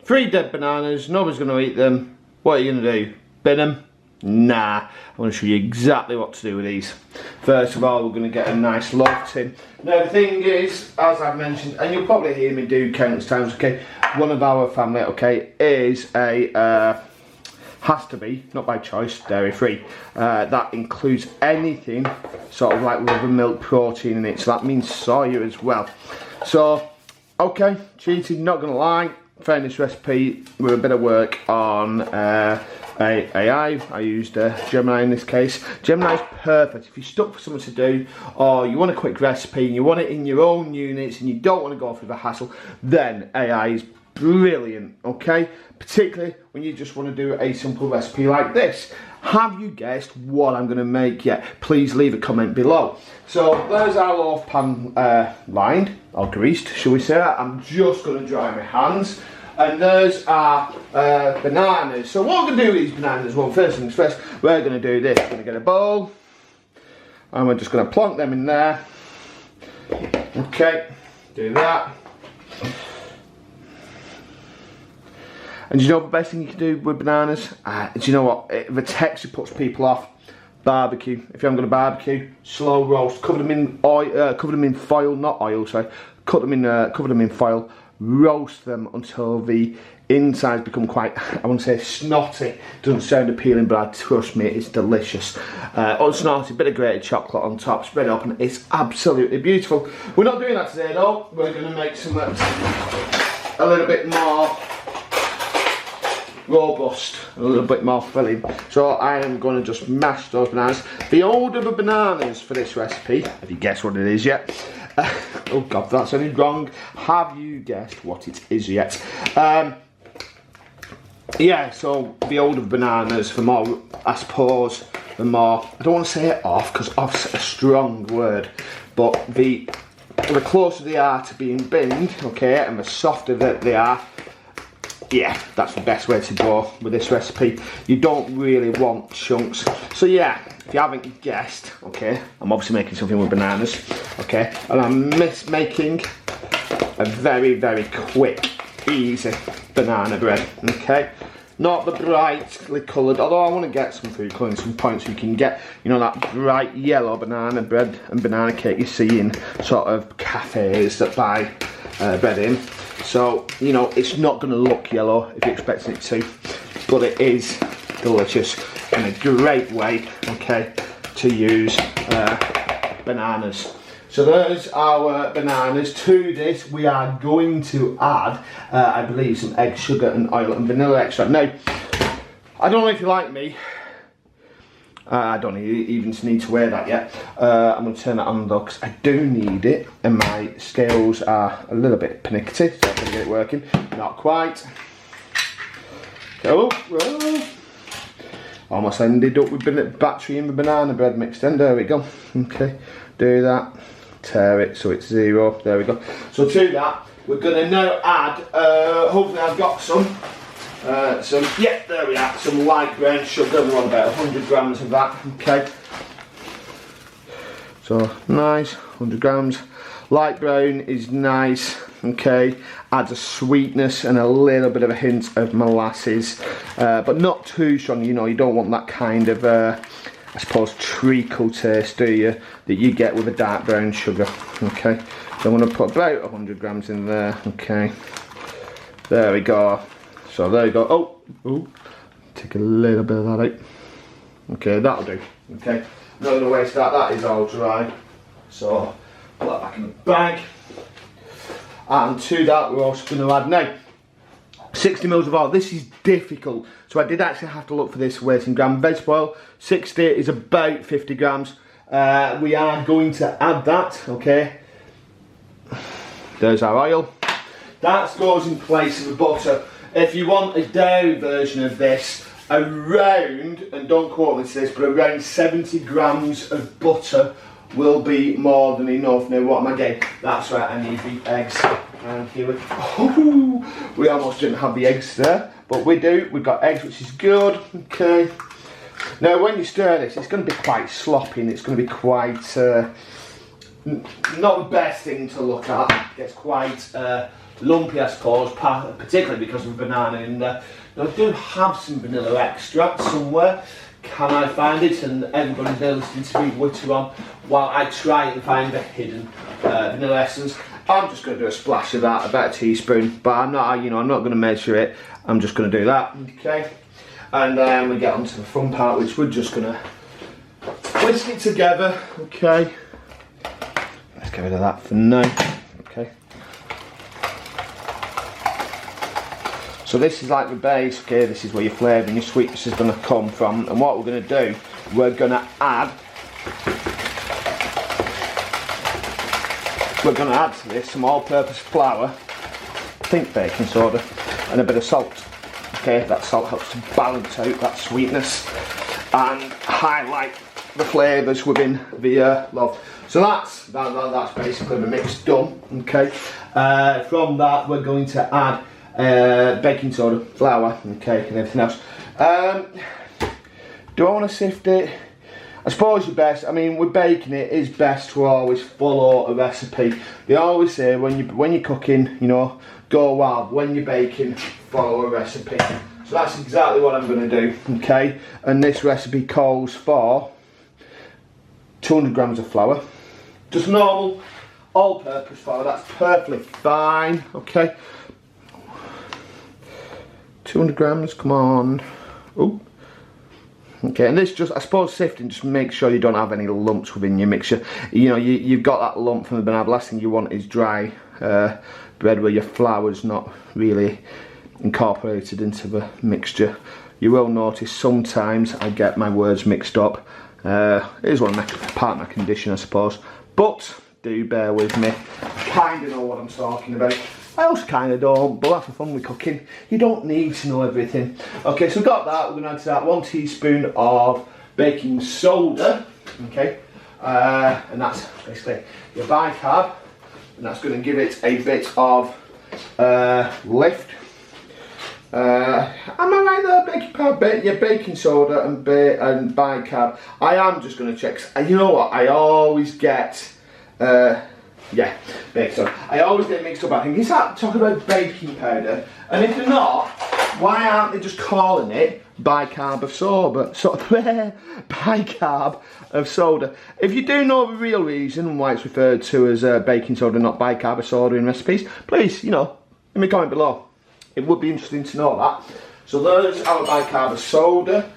3 dead bananas, nobody's going to eat them. What are you going to do? Bin them? Nah, I'm going to show you exactly what to do with these. First of all, we're going to get a nice loaf tin. Now the thing is, as I've mentioned, and you'll probably hear me do countless times, okay, one of our family, okay, is a, has to be, not by choice, dairy free. That includes anything sort of like with a milk protein in it, so that means soya as well. So, okay, cheating, not going to lie, found this recipe with a bit of work on AI. I used Gemini in this case. Gemini's perfect if you're stuck for something to do, or you want a quick recipe and you want it in your own units and you don't want to go through the hassle, then AI is brilliant, okay? Particularly when you just want to do a simple recipe like this. Have you guessed what I'm going to make yet? Please leave a comment below. So there's our loaf pan lined, or greased, shall we say. I'm just going to dry my hands. And there's our bananas. So what we're going to do with these bananas, well, first things first, we're going to do this. We're going to get a bowl, and we're just going to plonk them in there. Okay, do that. And do you know the best thing you can do with bananas? Do you know what? The texture puts people off. Barbecue. If you haven't got a barbecue, slow roast. Cover them in oil, cover them in foil, not oil. Sorry. Cover them in foil. Roast them until the insides become quite, I wouldn't say snotty. Doesn't sound appealing, but trust me, it's delicious. Unsnotty, bit of grated chocolate on top, spread it up, and it's absolutely beautiful. We're not doing that today though. We're going to make some a little bit more robust, a little bit more filling. So I am going to just mash those bananas. The older the bananas for this recipe, have you guessed what it is yet? Oh god, that sounded wrong. Have you guessed what it is yet? Yeah, so the older the bananas, the more, I suppose, the more, I don't want to say it off, because off's a strong word, but the closer they are to being binned, okay, and the softer that they are, yeah, that's the best way to go with this recipe. You don't really want chunks. So yeah, if you haven't guessed, okay, I'm obviously making something with bananas, okay, and I'm making a very, very quick, easy banana bread, okay. Not the brightly coloured, although I want to get some food colouring some points so you can get, you know, that bright yellow banana bread and banana cake you see in sort of cafes that buy bread in. So, you know, it's not going to look yellow if you're expecting it to, but it is delicious and a great way, okay, to use bananas. So there's our bananas. To this we are going to add, I believe, some egg, sugar and oil and vanilla extract. Now, I don't know if you like me, I don't even need to wear that yet. I'm going to turn that on though, because I do need it, and my scales are a little bit pernickety, so I'm going to get it working. Not quite. Oh, oh. Almost ended up with battery in the banana bread mix then. There we go. Okay, do that. Tear it so it's 0. There we go. So to that, we're going to now add, hopefully I've got some, yeah, there we are, some light brown sugar. We want about 100 grams of that, okay. So nice, 100 grams. Light brown is nice, okay. Adds a sweetness and a little bit of a hint of molasses, but not too strong. You know, you don't want that kind of, I suppose, treacle taste, do you, that you get with a dark brown sugar, okay. So I'm going to put about 100 grams in there, okay. There we go. So there you go. Oh, take a little bit of that out. Okay, that'll do. Okay, not going to waste that. That is all dry. So put that back in the bag. And to that, we're also going to add now 60 mils of oil. This is difficult, so I did actually have to look for this weight in gram. Vegetable oil, 60 is about 50 grams. We are going to add that. Okay. There's our oil. That goes in place of the butter. If you want a dairy version of this, around, and don't quote me to this, but around 70 grams of butter will be more than enough. Now what am I getting? That's right, I need the eggs. And here we almost didn't have the eggs there, but we do. We've got eggs, which is good. Okay. Now when you stir this, it's going to be quite sloppy and it's going to be quite not the best thing to look at. It gets quite lumpy, I suppose, particularly because of banana in there. Now, I do have some vanilla extract somewhere. Can I find it? And everybody's there listening to me witter on while I try and find the hidden vanilla essence. I'm just going to do a splash of that, about a teaspoon, but I'm not, you know, I'm not going to measure it. I'm just going to do that, okay? And then we get on to the fun part, which we're just going to whisk it together, okay? Let's get rid of that for now, okay? So this is like the base, okay? This is where your flavour and your sweetness is going to come from. And what we're going to do, we're going to add to this some all-purpose flour, think baking soda, and a bit of salt. Okay, that salt helps to balance out that sweetness and highlight the flavours within the loaf. So that's basically the mix done. Okay, from that we're going to add baking soda, flour, okay, and everything else. Do I want to sift it? I suppose you're best. I mean, with baking, it is best to always follow a recipe. They always say when you're cooking, you know, go wild. When you're baking, follow a recipe. So that's exactly what I'm going to do. Okay, and this recipe calls for 200 grams of flour, just normal, all-purpose flour. That's perfectly fine. Okay, 200 grams. Come on. Ooh. Okay, and this just, I suppose, sifting, just make sure you don't have any lumps within your mixture. You know, you've got that lump from the banana. The last thing you want is dry bread where your flour's not really incorporated into the mixture. You will notice sometimes I get my words mixed up. It is part of my condition, I suppose. But do bear with me. I kind of know what I'm talking about. I also kind of don't, but that's the fun with cooking. You don't need to know everything. Okay, so we've got that. We're going to add to that 1 teaspoon of baking soda. Okay, and that's basically your bicarb, and that's going to give it a bit of lift. Am I right there? Baking powder, yeah, baking soda and bicarb. I am just going to check. You know what? I always get. Yeah, baking soda. I always get mixed up. I think, is that talking about baking powder? And if they're not, why aren't they just calling it bicarb of soda? Bicarb of soda. If you do know the real reason why it's referred to as baking soda, not bicarb of soda in recipes, please, you know, let me comment below. It would be interesting to know that. So there's our bicarb of soda.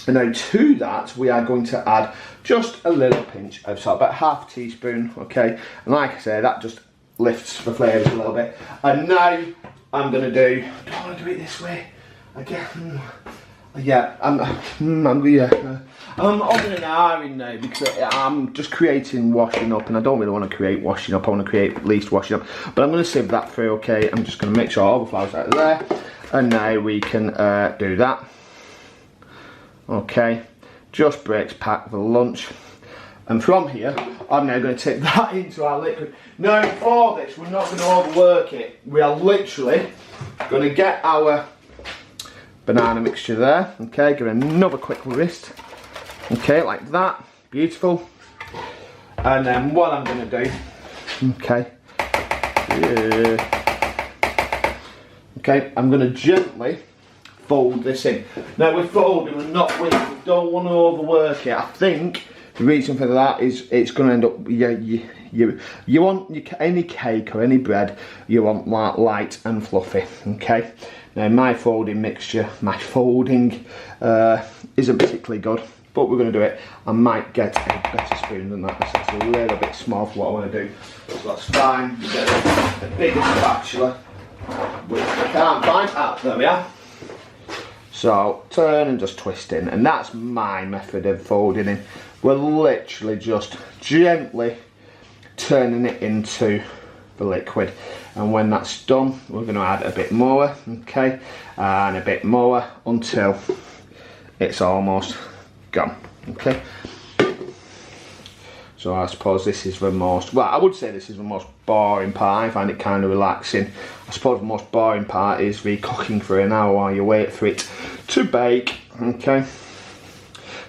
And now to that we are going to add just a little pinch of salt, about half a teaspoon, okay? And like I say, that just lifts the flavours a little bit. And now I'm going to do, do I want to do it this way? Again, yeah, I'm on an iron now because I'm just creating washing up, and I don't really want to create washing up. I want to create at least washing up, but I'm going to sieve that through. Okay, I'm just going to make sure all the flour's out of there, and now we can do that. Okay, just breaks pack for lunch, and from here I'm now going to take that into our liquid. Now for this, we're not going to overwork it. We are literally going to get our banana mixture there. Okay, give it another quick whisk. Okay, like that, beautiful. And then what I'm going to do, okay, I'm going to gently fold this in. Now we're folding, we're not whipping, we don't want to overwork it. I think the reason for that is it's going to end up, you want any cake or any bread, you want light and fluffy, okay? Now my folding isn't particularly good, but we're going to do it. I might get a better spoon than that. It's a little bit small for what I want to do, so that's fine. We get a bigger spatula, which I can't find. There we are. So turn and just twist in, and that's my method of folding in. We're literally just gently turning it into the liquid, and when that's done we're going to add a bit more, okay, and a bit more until it's almost gone, okay. So I suppose this is the most, well, I would say this is the most boring part. I find it kind of relaxing. I suppose the most boring part is the cooking for an hour while you wait for it to bake, okay.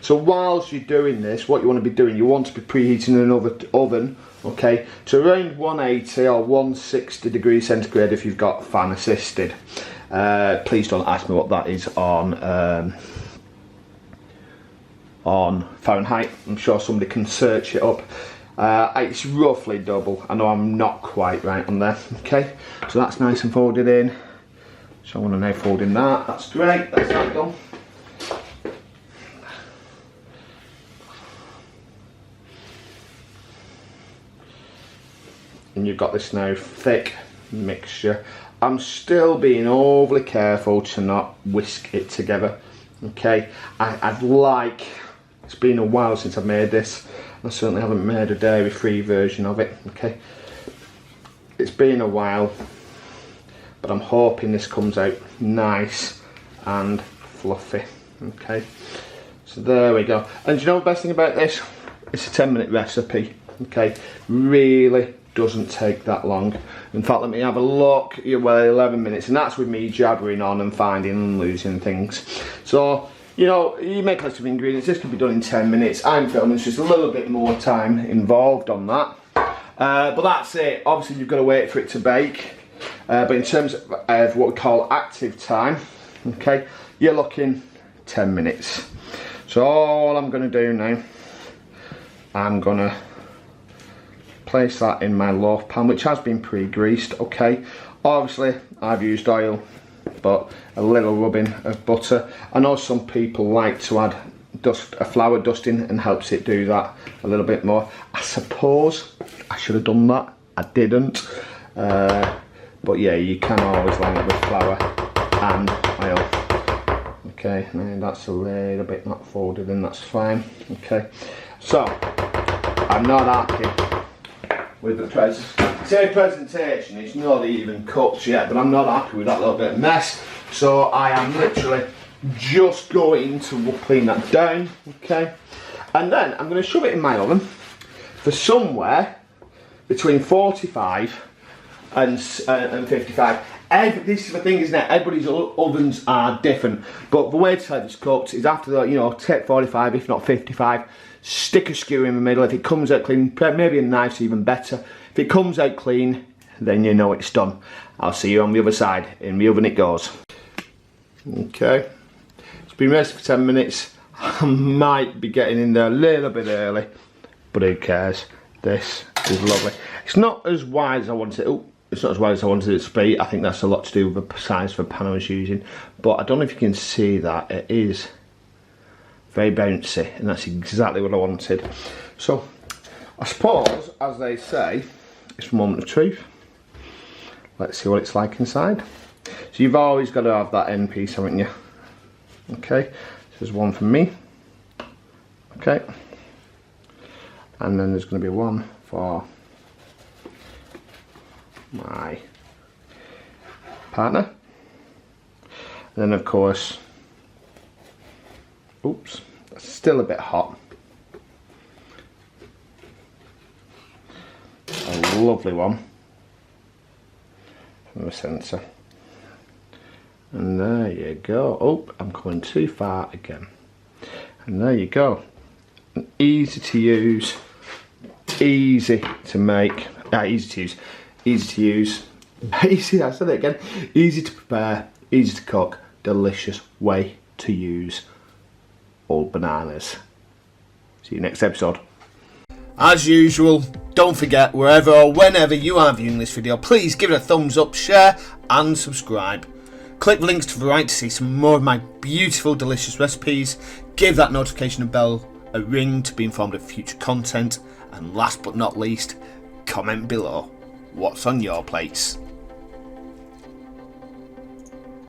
So whilst you're doing this, what you want to be doing, you want to be preheating an oven Okay, so around 180 or 160 degrees centigrade if you've got fan assisted. Please don't ask me what that is on Fahrenheit. I'm sure somebody can search it up. It's roughly double. I know I'm not quite right on there. Okay, so that's nice and folded in. So I want to now fold in that. That's great. That's that done. And you've got this now thick mixture. I'm still being overly careful to not whisk it together. Okay, I'd like, it's been a while since I've made this. I certainly haven't made a dairy-free version of it. Okay, it's been a while, but I'm hoping this comes out nice and fluffy. Okay, so there we go. And you know the best thing about this? It's a 10-minute recipe. Okay, really doesn't take that long. In fact, let me have a look. Well, 11 minutes, and that's with me jabbering on and finding and losing things. So, you know, you make lots of ingredients. This can be done in 10 minutes. I'm filming, it's just a little bit more time involved on that. But that's it. Obviously, you've got to wait for it to bake. But in terms of what we call active time, okay, you're looking 10 minutes. So all I'm going to do now, I'm going to place that in my loaf pan, which has been pre-greased. Okay, obviously I've used oil, but a little rubbing of butter. I know some people like to add a flour dusting, and helps it do that a little bit more. I suppose I should have done that. I didn't, but yeah, you can always line it with flour and oil. Okay, now that's a little bit not folded in, that's fine. Okay, so I'm not happy with the presentation. It's not even cooked yet, but I'm not happy with that little bit of mess. So I am literally just going to clean that down. Okay, and then I'm going to shove it in my oven for somewhere between 45 and 55. This is the thing, isn't it? Everybody's ovens are different, but the way to have it's cooked is after that, you know, take 45, if not 55. Stick a skewer in the middle. If it comes out clean, maybe a knife's even better. If it comes out clean, then you know it's done. I'll see you on the other side. In the oven it goes. Okay, it's been resting for 10 minutes. I might be getting in there a little bit early, but who cares? This is lovely. It's not as wide as I wanted it. Oh, it's not as wide as I wanted it to be. I think that's a lot to do with the size of the pan I was using. But I don't know if you can see that. It is very bouncy, and that's exactly what I wanted. So I suppose, as they say, it's a moment of truth. Let's see what it's like inside. So you've always got to have that end piece, haven't you? Okay, this is one for me. Okay, and then there's going to be one for my partner, and then of course, oops, that's still a bit hot. A lovely one from the centre. And there you go. Oh, I'm going too far again. And there you go. An easy to use, easy to make, easy to use, easy, I said it again, easy to prepare, easy to cook, delicious way to use old bananas. See you next episode. As usual, don't forget, wherever or whenever you are viewing this video, please give it a thumbs up, share and subscribe. Click the links to the right to see some more of my beautiful, delicious recipes. Give that notification bell a ring to be informed of future content. And last but not least, comment below what's on your plates.